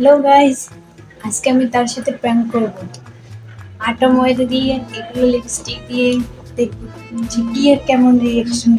Hello guys, আজকে আমি তার সাথে প্র্যাঙ্ক করব। আটা ময়দা দিয়ে এগুলো লিপস্টিক দিয়ে দেখব যে কি এর কেমন রিয়েকশন।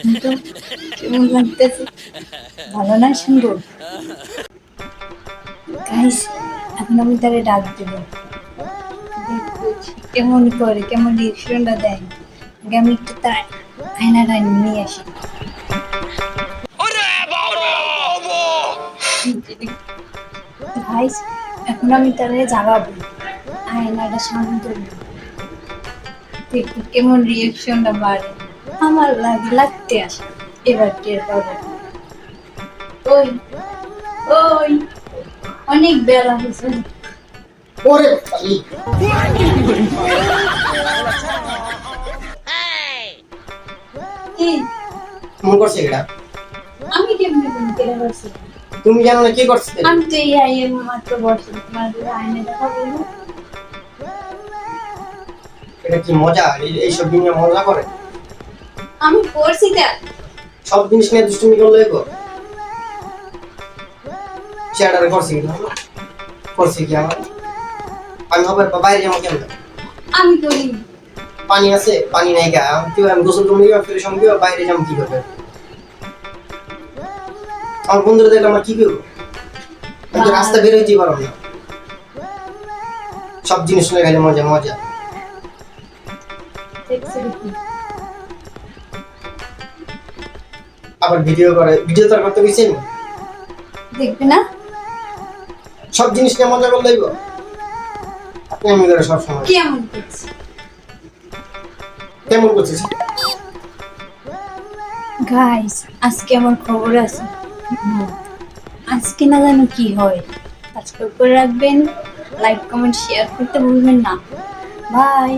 কিন্তু কেমন লাগতেছে, ভালো না সুন্দর? গাইস, এখন আমি তারে ডাক দেব, দেখবো কেমন করে, কেমন রিয়েকশনটা দেয়। আগে আমি একটু তার আয়নাটা নিয়ে আসি। গাইস, এখন আমি তারে জাগাবো, আয়নাটা সামনে ধরবো, দেখবো কেমন রিয়েকশনটা বাড়ে। আমার লাগতে আসে, এবার টের পাবো। ওই ওই অনেক বেলা হয়েছে। ওরে ভাই, কি মন করছে এটা? আমি কেমনে কোন কেড়ে বসছি? তুমি জানো না কি করছে? আমি তো এই আইয়ের মাত্র বসে তোমার আইনে দেখা বলবো। এটা কি মজা? এইসব দিনে মজা করে? আমি করছি তা সব জিনিস নিয়ে দুষ্টুমি করলে গো। চেয়ারটারে করছি কি করছি কি আমার? আমি হবে বাইরে যাবো কেন? আমি করি। পানি আছে? পানি নাই গা। আমি গোসল করবো ফিরে সঙ্গে বাইরে যাবো কি করবে? আমার বন্ধুরা দেখলে আমার কি করবো? আমি তো রাস্তা বের হইতেই পারবো না। সব জিনিস শুনে গেলে মজা মজা। আবার ভিডিও করে, ভিডিও তো আর করতে গেছি দেখবে না? সব জিনিস নিয়ে মজা করলে আপনি আমি করে সব সময় কেমন করছি? কেমন করছিস? গাইস, আজকে আমার খবর আছে। আজকে না জানি কি হয়। সাবস্ক্রাইব করে রাখবেন, লাইক কমেন্ট শেয়ার করতে ভুলবেন না। বাই।